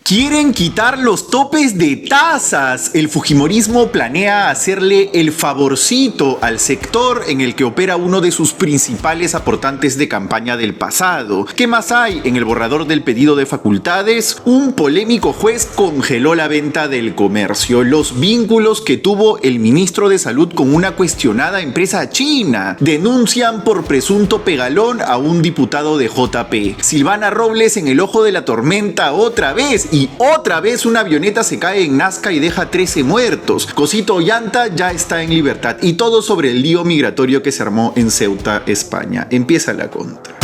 Quieren quitar los topes de tasas. El fujimorismo planea hacerle el favorcito al sector en el que opera uno de sus principales aportantes de campaña del pasado. ¿Qué más hay en el borrador del pedido de facultades? Un polémico juez congeló la venta del comercio, los vínculos que tuvo el ministro de Salud con una cuestionada empresa china. Denuncian por presunto pegalón a un diputado de JP. Silvana Robles en el ojo de la tormenta otra vez. Y otra vez una avioneta se cae en Nazca y deja 13 muertos. Cosito Ollanta ya está en libertad. Y todo sobre el lío migratorio que se armó en Ceuta, España. Empieza la contra.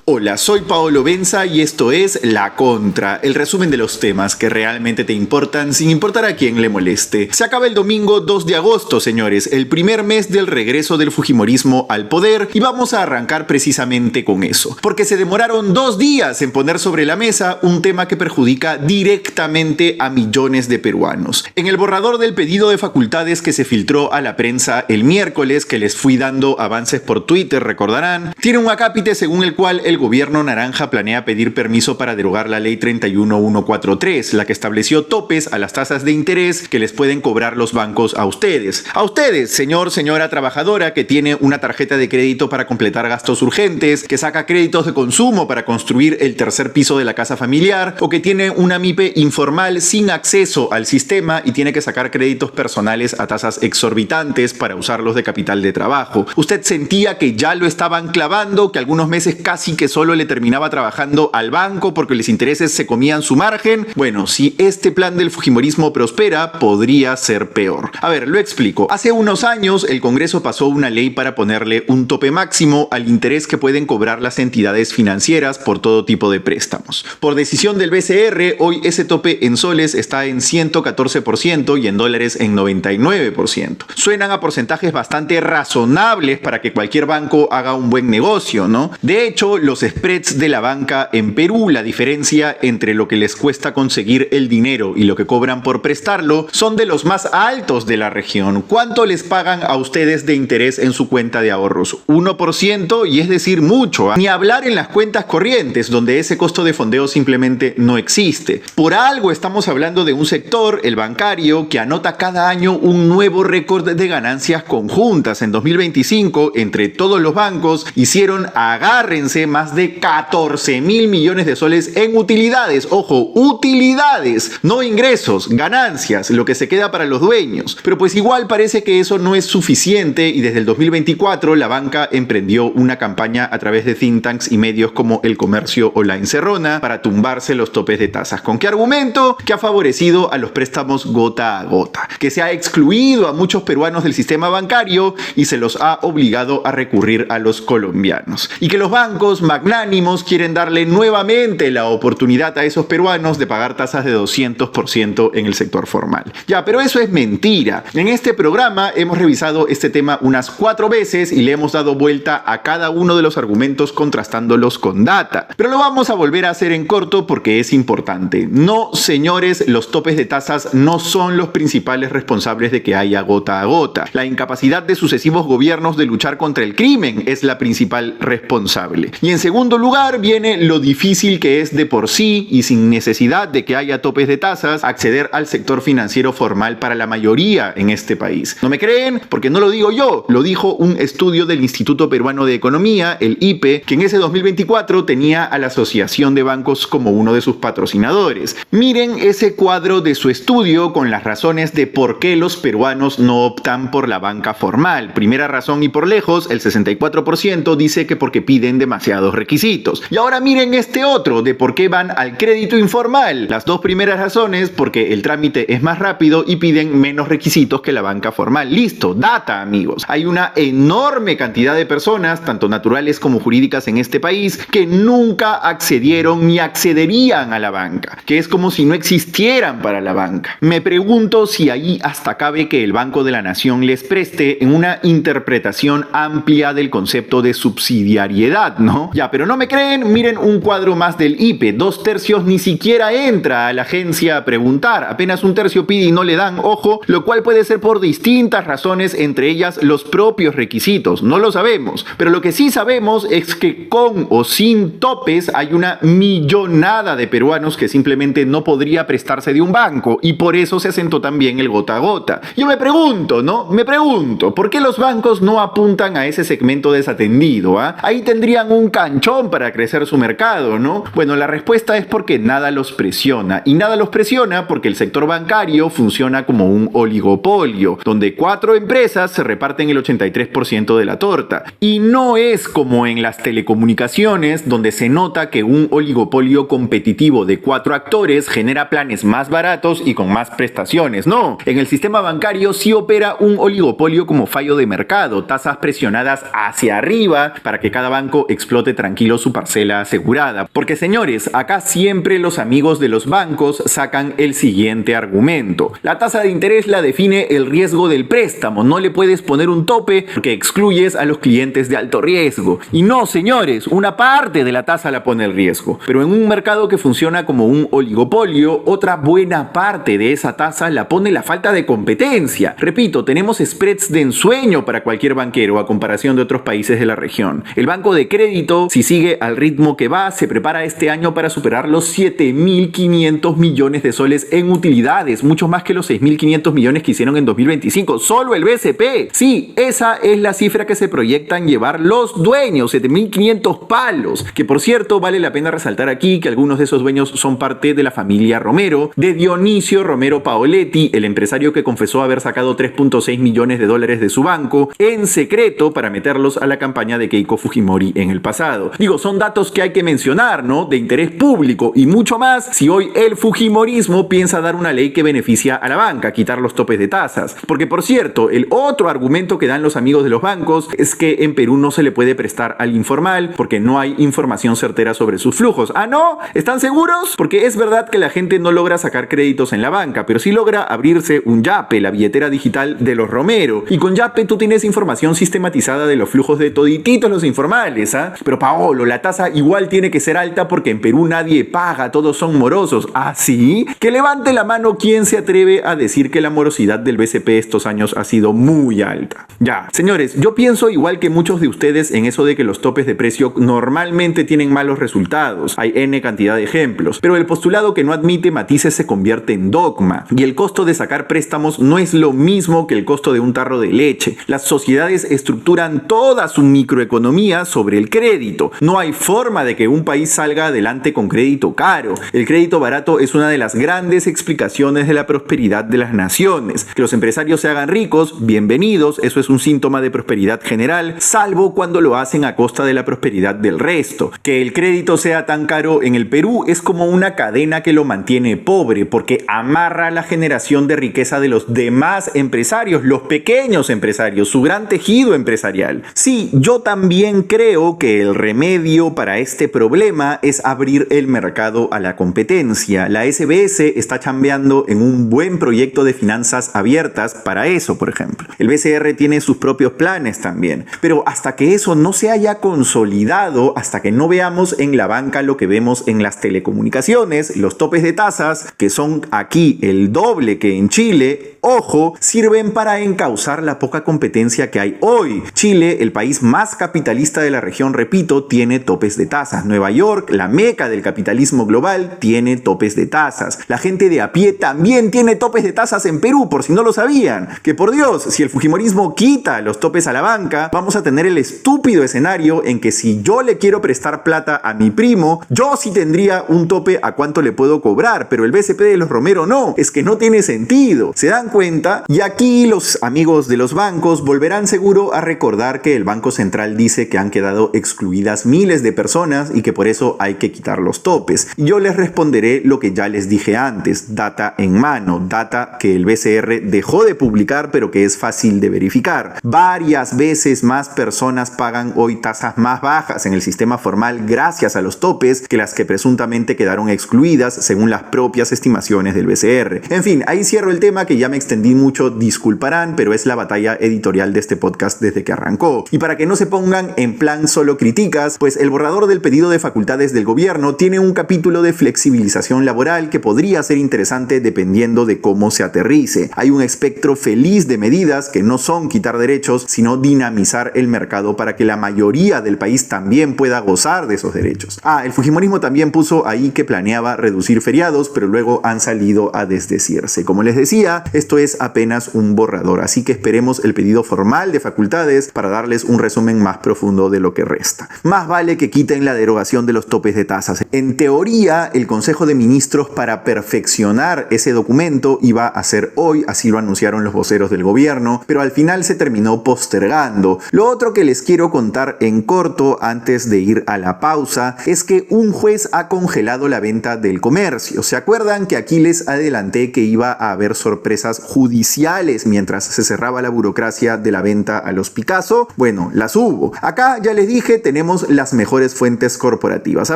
Hola, soy Paolo Benza y esto es La Contra, el resumen de los temas que realmente te importan sin importar a quién le moleste. Se acaba el domingo 2 de agosto, señores, el primer mes del regreso del fujimorismo al poder, y vamos a arrancar precisamente con eso, porque se demoraron 2 días en poner sobre la mesa un tema que perjudica directamente a millones de peruanos. En el borrador del pedido de facultades que se filtró a la prensa el miércoles, que les fui dando avances por Twitter, recordarán, tiene un acápite según el cual el gobierno naranja planea pedir permiso para derogar la ley 31143, la que estableció topes a las tasas de interés que les pueden cobrar los bancos a ustedes. A ustedes, señora trabajadora que tiene una tarjeta de crédito para completar gastos urgentes, que saca créditos de consumo para construir el tercer piso de la casa familiar, o que tiene una MIPE informal sin acceso al sistema y tiene que sacar créditos personales a tasas exorbitantes para usarlos de capital de trabajo. Usted sentía que ya lo estaban clavando, que algunos meses casi que solo le terminaba trabajando al banco porque los intereses se comían su margen. Bueno, si este plan del fujimorismo prospera, podría ser peor. A ver, lo explico. Hace unos años el Congreso pasó una ley para ponerle un tope máximo al interés que pueden cobrar las entidades financieras por todo tipo de préstamos. Por decisión del BCR, hoy ese tope en soles está en 114% y en dólares en 99%. Suenan a porcentajes bastante razonables para que cualquier banco haga un buen negocio, ¿no? De hecho, los spreads de la banca en Perú, la diferencia entre lo que les cuesta conseguir el dinero y lo que cobran por prestarlo, son de los más altos de la región. ¿Cuánto les pagan a ustedes de interés en su cuenta de ahorros? 1%, y es decir, mucho. Ni hablar en las cuentas corrientes, donde ese costo de fondeo simplemente no existe. Por algo estamos hablando de un sector, el bancario, que anota cada año un nuevo récord de ganancias conjuntas. En 2025, entre todos los bancos, hicieron, agárrense, más de 14.000 millones de soles en utilidades. Ojo, utilidades, no ingresos, ganancias, lo que se queda para los dueños. Pero pues igual parece que eso no es suficiente y desde el 2024 la banca emprendió una campaña a través de think tanks y medios como El Comercio o La Encerrona para tumbarse los topes de tasas. ¿Con qué argumento? Que ha favorecido a los préstamos gota a gota, que se ha excluido a muchos peruanos del sistema bancario y se los ha obligado a recurrir a los colombianos. Y que los bancos magnánimos quieren darle nuevamente la oportunidad a esos peruanos de pagar tasas de 200% en el sector formal. Ya, pero eso es mentira. En este programa hemos revisado este tema unas 4 veces y le hemos dado vuelta a cada uno de los argumentos contrastándolos con data. Pero lo vamos a volver a hacer en corto porque es importante. No, señores, los topes de tasas no son los principales responsables de que haya gota a gota. La incapacidad de sucesivos gobiernos de luchar contra el crimen es la principal responsable. Y en segundo lugar viene lo difícil que es de por sí y sin necesidad de que haya topes de tasas acceder al sector financiero formal para la mayoría en este país. ¿No me creen? Porque no lo digo yo, lo dijo un estudio del Instituto Peruano de Economía, el IPE, que en ese 2024 tenía a la Asociación de Bancos como uno de sus patrocinadores. Miren ese cuadro de su estudio con las razones de por qué los peruanos no optan por la banca formal. Primera razón y por lejos, el 64% dice que porque piden demasiados requisitos. Y ahora miren este otro, de por qué van al crédito informal. Las dos primeras razones, porque el trámite es más rápido y piden menos requisitos que la banca formal. Listo, data, amigos. Hay una enorme cantidad de personas, tanto naturales como jurídicas en este país, que nunca accedieron ni accederían a la banca, que es como si no existieran para la banca. Me pregunto si ahí hasta cabe que el Banco de la Nación les preste en una interpretación amplia del concepto de subsidiariedad, ¿no? Ya, pero no me creen, miren un cuadro más del IPE. 2/3 ni siquiera entra a la agencia a preguntar. Apenas 1/3 pide y no le dan, ojo, lo cual puede ser por distintas razones, entre ellas los propios requisitos. No lo sabemos, pero lo que sí sabemos es que con o sin topes hay una millonada de peruanos que simplemente no podría prestarse de un banco y por eso se asentó también el gota a gota. Yo me pregunto, ¿por qué los bancos no apuntan a ese segmento desatendido? Ahí tendrían un canchón para crecer su mercado, ¿no? Bueno, la respuesta es porque nada los presiona. Y nada los presiona porque el sector bancario funciona como un oligopolio, donde 4 empresas se reparten el 83% de la torta. Y no es como en las telecomunicaciones, donde se nota que un oligopolio competitivo de 4 actores genera planes más baratos y con más prestaciones. No, en el sistema bancario sí opera un oligopolio como fallo de mercado, tasas presionadas hacia arriba para que cada banco explote tranquilo su parcela asegurada. Porque señores, acá siempre los amigos de los bancos sacan el siguiente argumento. La tasa de interés la define el riesgo del préstamo, no le puedes poner un tope porque excluyes a los clientes de alto riesgo. Y no señores, una parte de la tasa la pone el riesgo, pero en un mercado que funciona como un oligopolio, otra buena parte de esa tasa la pone la falta de competencia. Repito, tenemos spreads de ensueño para cualquier banquero a comparación de otros países de la región. El banco de crédito, si sigue al ritmo que va, se prepara este año para superar los 7.500 millones de soles en utilidades, mucho más que los 6.500 millones que hicieron en 2025, solo el BCP. Sí, esa es la cifra que se proyectan llevar los dueños, 7.500 palos, que por cierto vale la pena resaltar aquí que algunos de esos dueños son parte de la familia Romero, de Dionisio Romero Paoletti, el empresario que confesó haber sacado 3.6 millones de dólares de su banco en secreto para meterlos a la campaña de Keiko Fujimori en el pasado. Digo, son datos que hay que mencionar, ¿no? De interés público y mucho más si hoy el fujimorismo piensa dar una ley que beneficia a la banca, quitar los topes de tasas. Porque por cierto, el otro argumento que dan los amigos de los bancos es que en Perú no se le puede prestar al informal porque no hay información certera sobre sus flujos. ¿Ah, no? ¿Están seguros? Porque es verdad que la gente no logra sacar créditos en la banca, pero sí logra abrirse un Yape, la billetera digital de los Romero. Y con Yape tú tienes información sistematizada de los flujos de todititos los informales, ¿ah? Pero Paolo, la tasa igual tiene que ser alta porque en Perú nadie paga, todos son morosos. ¿Ah, sí? Que levante la mano quien se atreve a decir que la morosidad del BCP estos años ha sido muy alta. Ya, señores, yo pienso igual que muchos de ustedes en eso de que los topes de precio normalmente tienen malos resultados. Hay N cantidad de ejemplos, pero el postulado que no admite matices se convierte en dogma. Y el costo de sacar préstamos no es lo mismo que el costo de un tarro de leche. Las sociedades estructuran toda su microeconomía sobre el crédito. No hay forma de que un país salga adelante con crédito caro. El crédito barato es una de las grandes explicaciones de la prosperidad de las naciones. Que los empresarios se hagan ricos, bienvenidos, eso es un síntoma de prosperidad general, salvo cuando lo hacen a costa de la prosperidad del resto. Que el crédito sea tan caro en el Perú es como una cadena que lo mantiene pobre, porque amarra la generación de riqueza de los demás empresarios, los pequeños empresarios, su gran tejido empresarial. Sí, yo también creo que el remedio para este problema es abrir el mercado a la competencia. La SBS está chambeando en un buen proyecto de finanzas abiertas para eso, por ejemplo. El BCR tiene sus propios planes también, pero hasta que eso no se haya consolidado, hasta que no veamos en la banca lo que vemos en las telecomunicaciones, los topes de tasas, que son aquí el doble que en Chile, ojo, sirven para encauzar la poca competencia que hay hoy. Chile, el país más capitalista de la región, repito, tiene topes de tasas. Nueva York, la meca del capitalismo global, tiene topes de tasas. La gente de a pie también tiene topes de tasas en Perú, por si no lo sabían. Que por Dios, si el fujimorismo quita los topes a la banca, vamos a tener el estúpido escenario en que si yo le quiero prestar plata a mi primo, yo sí tendría un tope a cuánto le puedo cobrar, pero el BCP de los Romero no. Es que no tiene sentido. ¿Se dan cuenta? Y aquí los amigos de los bancos volverán seguro a recordar que el Banco Central dice que han quedado excluidas miles de personas y que por eso hay que quitar los topes. Y yo les responderé lo que ya les dije antes, data en mano, data que el BCR dejó de publicar pero que es fácil de verificar. Varias veces más personas pagan hoy tasas más bajas en el sistema formal gracias a los topes que las que presuntamente quedaron excluidas según las propias estimaciones del BCR. En fin, ahí cierro el tema que ya me extendí mucho, disculparán, pero es la batalla editorial de este podcast desde que arrancó. Y para que no se pongan en plan solo criticas, noticias, pues el borrador del pedido de facultades del gobierno tiene un capítulo de flexibilización laboral que podría ser interesante dependiendo de cómo se aterrice. Hay un espectro feliz de medidas que no son quitar derechos, sino dinamizar el mercado para que la mayoría del país también pueda gozar de esos derechos. El fujimorismo también puso ahí que planeaba reducir feriados, pero luego han salido a desdecirse. Como les decía, esto es apenas un borrador, así que esperemos el pedido formal de facultades para darles un resumen más profundo de lo que resta. Más vale que quiten la derogación de los topes de tasas. En teoría, el Consejo de Ministros para perfeccionar ese documento iba a ser hoy, así lo anunciaron los voceros del gobierno, pero al final se terminó postergando. Lo otro que les quiero contar en corto antes de ir a la pausa es que un juez ha congelado la venta del comercio. ¿Se acuerdan que aquí les adelanté que iba a haber sorpresas judiciales mientras se cerraba la burocracia de la venta a los Picasso? Bueno, las hubo. Acá ya les dije, tenemos las mejores fuentes corporativas. A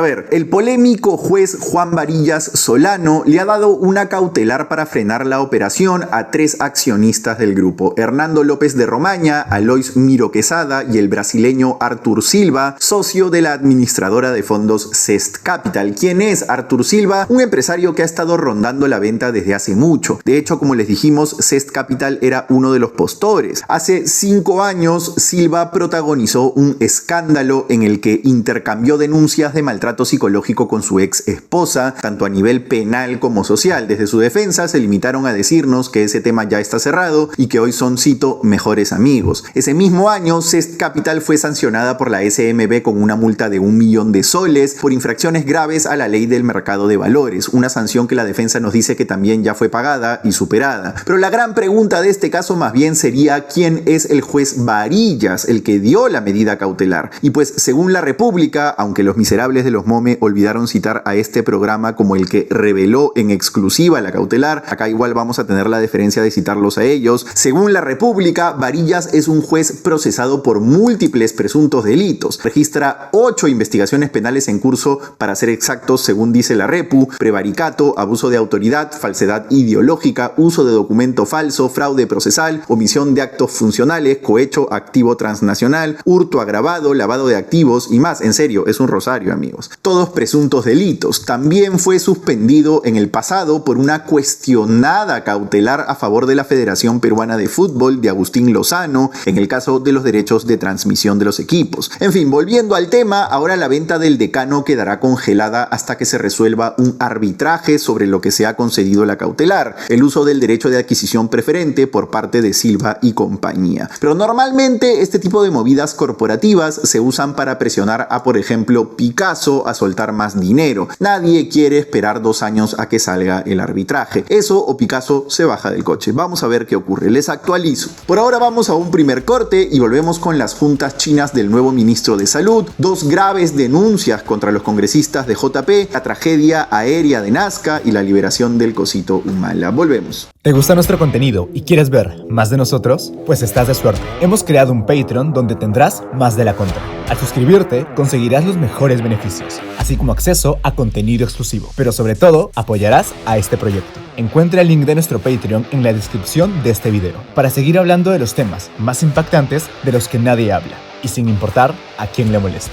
ver, el polémico juez Juan Varillas Solano le ha dado una cautelar para frenar la operación a 3 accionistas del grupo: Hernando López de Romaña, Alois Miro Quesada y el brasileño Arthur Silva, socio de la administradora de fondos Zest Capital. ¿Quién es Arthur Silva? Un empresario que ha estado rondando la venta desde hace mucho. De hecho, como les dijimos, Zest Capital era uno de los postores. Hace 5 años, Silva protagonizó un escándalo en el que intercambió denuncias de maltrato psicológico con su ex esposa, tanto a nivel penal como social. Desde su defensa se limitaron a decirnos que ese tema ya está cerrado y que hoy son, cito, mejores amigos. Ese mismo año, Zest Capital fue sancionada por la SMB con una multa de 1 millón de soles por infracciones graves a la ley del mercado de valores, una sanción que la defensa nos dice que también ya fue pagada y superada. Pero la gran pregunta de este caso más bien sería ¿quién es el juez Varillas, el que dio la medida cautelar? Y pues según La República, aunque los miserables de los Mome olvidaron citar a este programa como el que reveló en exclusiva la cautelar, acá igual vamos a tener la deferencia de citarlos a ellos. Según La República, Varillas es un juez procesado por múltiples presuntos delitos. Registra 8 investigaciones penales en curso, para ser exactos, según dice La Repu: prevaricato, abuso de autoridad, falsedad ideológica, uso de documento falso, fraude procesal, omisión de actos funcionales, cohecho activo transnacional, hurto agravado, lavado de activos y más. En serio, es un rosario, amigos. Todos presuntos delitos. También fue suspendido en el pasado por una cuestionada cautelar a favor de la Federación Peruana de Fútbol de Agustín Lozano, en el caso de los derechos de transmisión de los equipos. En fin, volviendo al tema, ahora la venta del decano quedará congelada hasta que se resuelva un arbitraje sobre lo que se ha concedido la cautelar, el uso del derecho de adquisición preferente por parte de Silva y compañía. Pero normalmente este tipo de movidas corporativas se usan para presionar a, por ejemplo, Picasso a soltar más dinero. Nadie quiere esperar 2 años a que salga el arbitraje. Eso o Picasso se baja del coche. Vamos a ver qué ocurre. Les actualizo. Por ahora vamos a un primer corte y volvemos con las juntas chinas del nuevo ministro de Salud, 2 graves denuncias contra los congresistas de JP, la tragedia aérea de Nazca y la liberación del cosito Humala. Volvemos. ¿Te gusta nuestro contenido y quieres ver más de nosotros? Pues estás de suerte. Hemos creado un Patreon donde tendrás más de la contra. Al suscribirte, conseguirás los mejores beneficios, así como acceso a contenido exclusivo. Pero sobre todo, apoyarás a este proyecto. Encuentra el link de nuestro Patreon en la descripción de este video, para seguir hablando de los temas más impactantes de los que nadie habla, y sin importar a quién le moleste.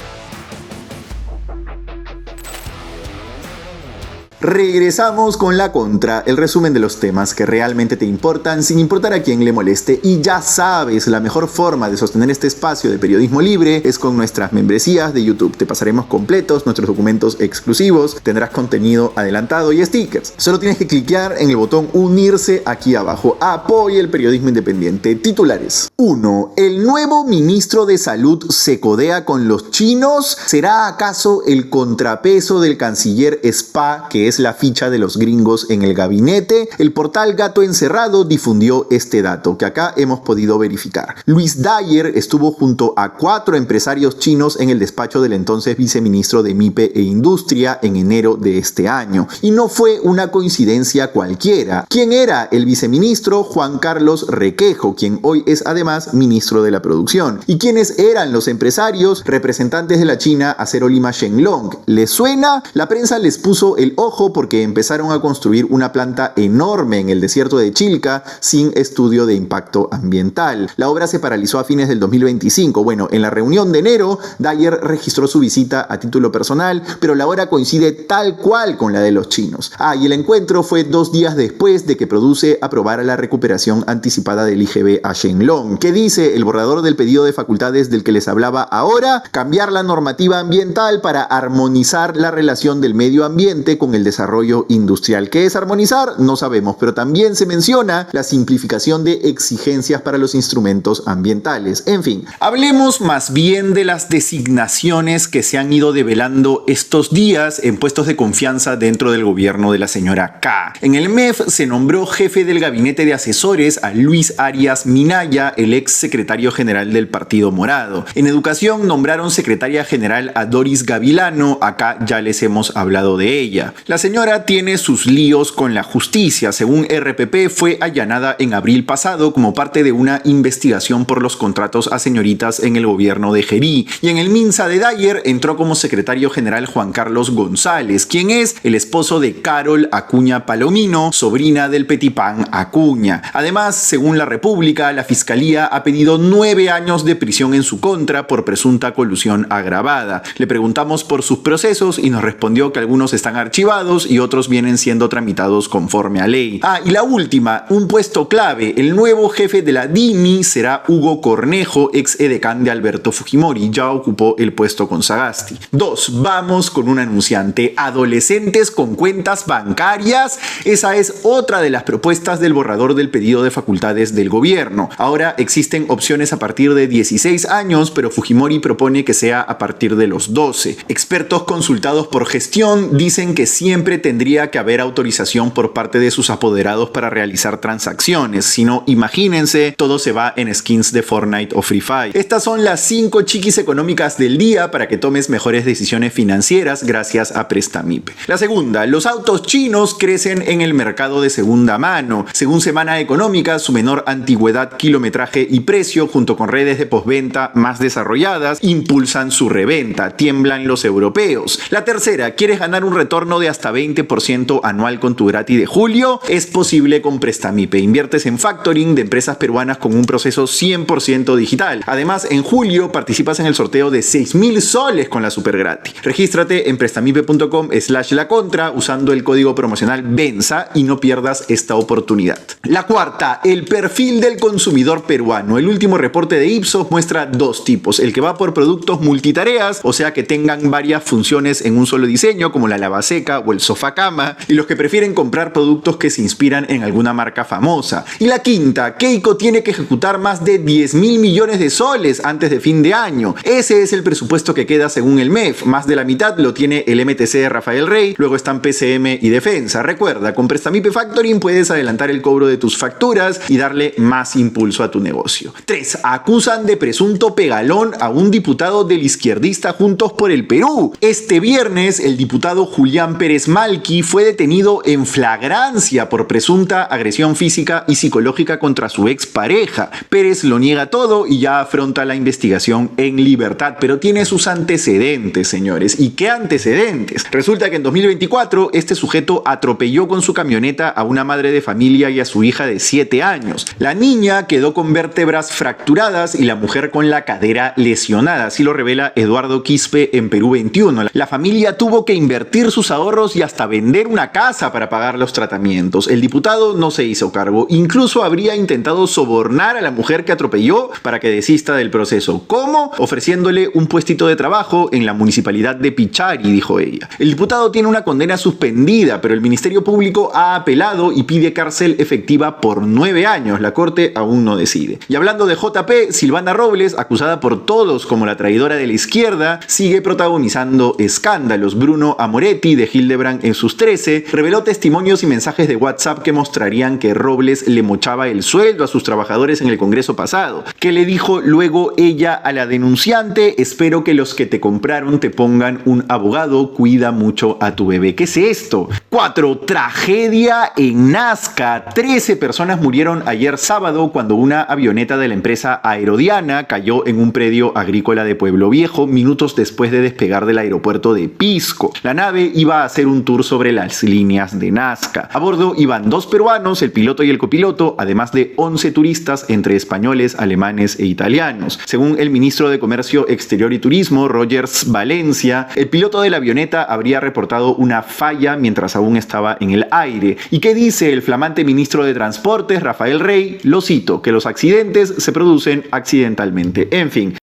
Regresamos con la contra, el resumen de los temas que realmente te importan sin importar a quién le moleste. Y ya sabes, la mejor forma de sostener este espacio de periodismo libre es con nuestras membresías de YouTube. Te pasaremos completos nuestros documentos exclusivos, tendrás contenido adelantado y stickers. Solo tienes que cliquear en el botón unirse aquí abajo. Apoya el periodismo independiente. Titulares. 1. ¿El nuevo ministro de Salud se codea con los chinos? ¿Será acaso el contrapeso del canciller Spa, que es la ficha de los gringos en el gabinete? El portal Gato Encerrado difundió este dato que acá hemos podido verificar. Luis Dyer estuvo junto a 4 empresarios chinos en el despacho del entonces viceministro de MIPE e Industria en enero de este año. Y no fue una coincidencia cualquiera. ¿Quién era el viceministro? Juan Carlos Requejo, quien hoy es además ministro de la Producción. ¿Y quiénes eran los empresarios? Representantes de la China Acero Lima Shenlong. ¿Les suena? La prensa les puso el ojo ojo porque empezaron a construir una planta enorme en el desierto de Chilca sin estudio de impacto ambiental. La obra se paralizó a fines del 2025. Bueno, en la reunión de enero, Dyer registró su visita a título personal, pero la hora coincide tal cual con la de los chinos. Y el encuentro fue 2 días después de que Produce aprobara la recuperación anticipada del IGB a Shenlong. ¿Qué dice el borrador del pedido de facultades del que les hablaba ahora? Cambiar la normativa ambiental para armonizar la relación del medio ambiente con el desarrollo industrial. ¿Qué es armonizar? No sabemos, pero también se menciona la simplificación de exigencias para los instrumentos ambientales. En fin, hablemos más bien de las designaciones que se han ido develando estos días en puestos de confianza dentro del gobierno de la señora K. En el MEF se nombró jefe del gabinete de asesores a Luis Arias Minaya, el ex secretario general del Partido Morado. En educación nombraron secretaria general a Doris Gavilano, acá ya les hemos hablado de ella. La señora tiene sus líos con la justicia. Según RPP, fue allanada en abril pasado como parte de una investigación por los contratos a señoritas en el gobierno de Gerí. Y en el Minsa de Dyer entró como secretario general Juan Carlos González, quien es el esposo de Carol Acuña Palomino, sobrina del Petipán Acuña. Además, según la República, la Fiscalía ha pedido 9 años de prisión en su contra por presunta colusión agravada. Le preguntamos por sus procesos y nos respondió que algunos están archivados y otros vienen siendo tramitados conforme a ley. Y la última, un puesto clave. El nuevo jefe de la DINI será Hugo Cornejo, ex edecán de Alberto Fujimori. Ya ocupó el puesto con Sagasti. 2. Vamos con un anunciante. Adolescentes con cuentas bancarias. Esa es otra de las propuestas del borrador del pedido de facultades del gobierno. Ahora existen opciones a partir de 16 años, pero Fujimori propone que sea a partir de los 12. Expertos consultados por Gestión dicen que siempre tendría que haber autorización por parte de sus apoderados para realizar transacciones. Si no, imagínense, todo se va en skins de Fortnite o Free Fire. Estas son las 5 chiquis económicas del día para que tomes mejores decisiones financieras gracias a Prestamip. La segunda, los autos chinos crecen en el mercado de segunda mano. Según Semana Económica, su menor antigüedad, kilometraje y precio, junto con redes de postventa más desarrolladas, impulsan su reventa. Tiemblan los europeos. La tercera, ¿quieres ganar un retorno de hasta 20% anual con tu gratis de julio? Es posible con Prestamipe. Inviertes en factoring de empresas peruanas con un proceso 100% digital. Además, en julio participas en el sorteo de 6.000 soles con la super gratis. Regístrate en prestamipe.com/lacontra usando el código promocional BENSA y no pierdas esta oportunidad. La cuarta, el perfil del consumidor peruano. El último reporte de Ipsos muestra 2 tipos. El que va por productos multitareas, o sea que tengan varias funciones en un solo diseño, como la lavaseca o el sofá cama, y los que prefieren comprar productos que se inspiran en alguna marca famosa. Y la quinta, Keiko tiene que ejecutar más de 10.000 millones de soles antes de fin de año. Ese es el presupuesto que queda según el MEF. Más de la mitad lo tiene el MTC de Rafael Rey, luego están PCM y Defensa. Recuerda, con Prestamipe Factoring puedes adelantar el cobro de tus facturas y darle más impulso a tu negocio. 3. Acusan de presunto pegalón a un diputado del izquierdista Juntos por el Perú. Este viernes, el diputado Julián Pérez Malqui fue detenido en flagrancia por presunta agresión física y psicológica contra su expareja. Pérez lo niega todo y ya afronta la investigación en libertad, pero tiene sus antecedentes, señores. ¿Y qué antecedentes? Resulta que en 2024 este sujeto atropelló con su camioneta a una madre de familia y a su hija de 7 años. La niña quedó con vértebras fracturadas y la mujer con la cadera lesionada, así lo revela Eduardo Quispe en Perú 21. La familia tuvo que invertir sus ahorros y hasta vender una casa para pagar los tratamientos. El diputado no se hizo cargo, incluso habría intentado sobornar a la mujer que atropelló para que desista del proceso. ¿Cómo? Ofreciéndole un puestito de trabajo en la municipalidad de Pichari, dijo ella. El diputado tiene una condena suspendida, pero el Ministerio Público ha apelado y pide cárcel efectiva por 9 años. La Corte aún no decide. Y hablando de JP, Silvana Robles, acusada por todos como la traidora de la izquierda, sigue protagonizando escándalos. Bruno Amoretti, de Hildebrand en sus 13, reveló testimonios y mensajes de WhatsApp que mostrarían que Robles le mochaba el sueldo a sus trabajadores en el Congreso pasado. ¿Qué le dijo luego ella a la denunciante? Espero que los que te compraron te pongan un abogado, cuida mucho a tu bebé. ¿Qué es esto? 4. Tragedia en Nazca. 13 personas murieron ayer sábado cuando una avioneta de la empresa Aerodiana cayó en un predio agrícola de Pueblo Viejo minutos después de despegar del aeropuerto de Pisco. La nave iba a hacer hacer un tour sobre las líneas de Nazca. A bordo iban 2 peruanos, el piloto y el copiloto, además de 11 turistas entre españoles, alemanes e italianos. Según el ministro de Comercio Exterior y Turismo, Rogers Valencia, el piloto de la avioneta habría reportado una falla mientras aún estaba en el aire. ¿Y qué dice el flamante ministro de Transportes, Rafael Rey? Lo cito, que los accidentes se producen accidentalmente. En fin.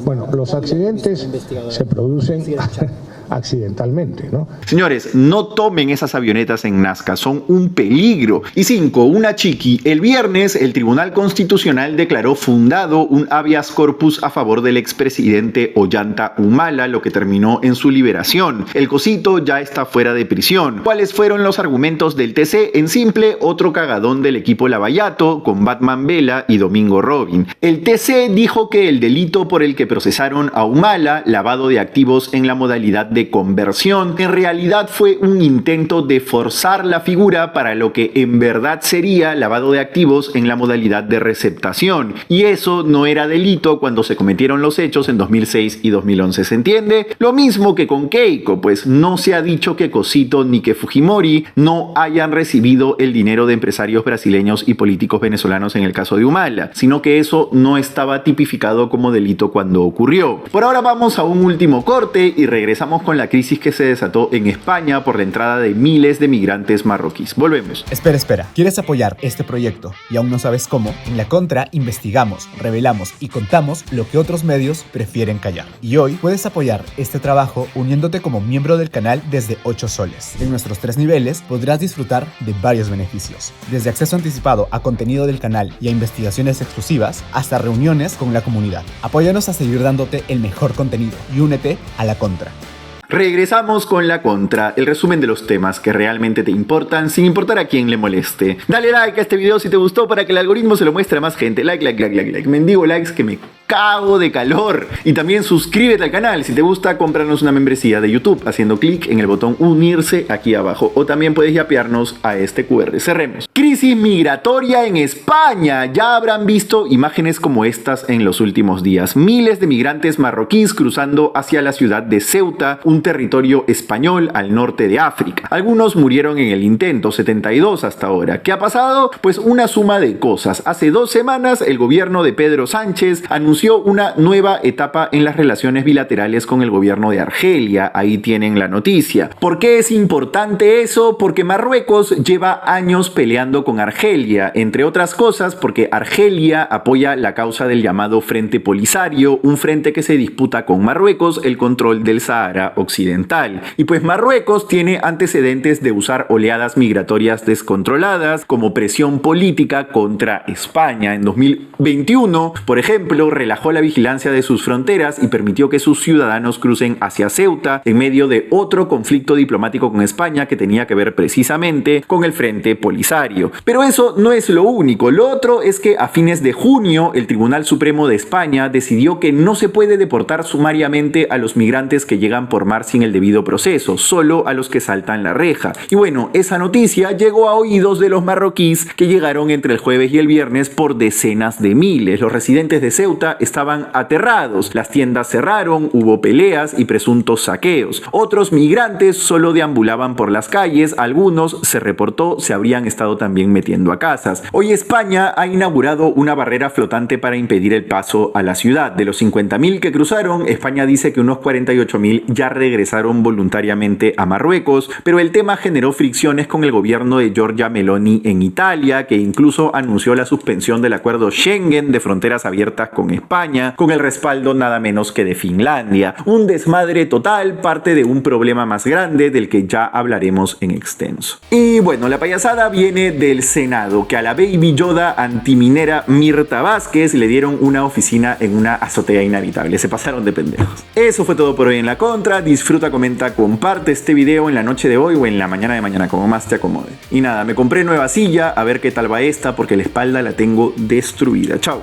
Bueno, los accidentes se producen accidentalmente, ¿no? Señores, no tomen esas avionetas en Nazca, son un peligro. Y 5, una chiqui. El viernes, el Tribunal Constitucional declaró fundado un habeas corpus a favor del expresidente Ollanta Humala, lo que terminó en su liberación. El cosito ya está fuera de prisión. ¿Cuáles fueron los argumentos del TC? En simple, otro cagadón del equipo Lavallato, con Batman Vela y Domingo Robin. El TC dijo que el delito por el que procesaron a Humala, lavado de activos en la modalidad de conversión, en realidad fue un intento de forzar la figura para lo que en verdad sería lavado de activos en la modalidad de receptación, y eso no era delito cuando se cometieron los hechos en 2006 y 2011, ¿se entiende? Lo mismo que con Keiko, pues no se ha dicho que Cosito ni que Fujimori no hayan recibido el dinero de empresarios brasileños y políticos venezolanos en el caso de Humala, sino que eso no estaba tipificado como delito cuando ocurrió. Por ahora vamos a un último corte y regresamos con la crisis que se desató en España por la entrada de miles de migrantes marroquíes. Volvemos. Espera. ¿Quieres apoyar este proyecto y aún no sabes cómo? En La Contra investigamos, revelamos y contamos lo que otros medios prefieren callar. Y hoy puedes apoyar este trabajo uniéndote como miembro del canal desde 8 soles. En nuestros 3 niveles podrás disfrutar de varios beneficios, desde acceso anticipado a contenido del canal y a investigaciones exclusivas, hasta reuniones con la comunidad. Apóyanos a seguir dándote el mejor contenido y únete a La Contra. Regresamos con La Contra, el resumen de los temas que realmente te importan sin importar a quién le moleste. Dale like a este video si te gustó para que el algoritmo se lo muestre a más gente. Like. Mendigo likes que me cago de calor. Y también suscríbete al canal. Si te gusta, cómpranos una membresía de YouTube haciendo clic en el botón unirse aquí abajo. O también puedes yapearnos a este QR. Cerremos. Crisis migratoria en España. Ya habrán visto imágenes como estas en los últimos días. Miles de migrantes marroquíes cruzando hacia la ciudad de Ceuta, un territorio español al norte de África. Algunos murieron en el intento, 72 hasta ahora. ¿Qué ha pasado? Pues una suma de cosas. Hace 2 semanas el gobierno de Pedro Sánchez anunció una nueva etapa en las relaciones bilaterales con el gobierno de Argelia. Ahí tienen la noticia. ¿Por qué es importante eso? Porque Marruecos lleva años peleando con Argelia, entre otras cosas porque Argelia apoya la causa del llamado Frente Polisario, un frente que se disputa con Marruecos el control del Sahara Occidental. Y pues Marruecos tiene antecedentes de usar oleadas migratorias descontroladas como presión política contra España. En 2021, por ejemplo, relajó la vigilancia de sus fronteras y permitió que sus ciudadanos crucen hacia Ceuta en medio de otro conflicto diplomático con España que tenía que ver precisamente con el Frente Polisario. Pero eso no es lo único. Lo otro es que a fines de junio el Tribunal Supremo de España decidió que no se puede deportar sumariamente a los migrantes que llegan por mar sin el debido proceso, solo a los que saltan la reja. Y bueno, esa noticia llegó a oídos de los marroquíes que llegaron entre el jueves y el viernes por decenas de miles. Los residentes de Ceuta estaban aterrados, las tiendas cerraron, hubo peleas y presuntos saqueos. Otros migrantes solo deambulaban por las calles, algunos, se reportó, se habrían estado también metiendo a casas. Hoy España ha inaugurado una barrera flotante para impedir el paso a la ciudad. De los 50.000 que cruzaron, España dice que unos 48.000 ya regresaron voluntariamente a Marruecos, pero el tema generó fricciones con el gobierno de Giorgia Meloni en Italia, que incluso anunció la suspensión del acuerdo Schengen de fronteras abiertas con España, con el respaldo nada menos que de Finlandia. Un desmadre total, parte de un problema más grande del que ya hablaremos en extenso. Y bueno, la payasada viene del Senado, que a la Baby Yoda antiminera Mirta Vázquez le dieron una oficina en una azotea inhabitable. Se pasaron de pendejos. Eso fue todo por hoy en La Contra. Disfruta, comenta, comparte este video en la noche de hoy o en la mañana de mañana, como más te acomode. Y nada, me compré nueva silla, a ver qué tal va esta, porque la espalda la tengo destruida. Chao.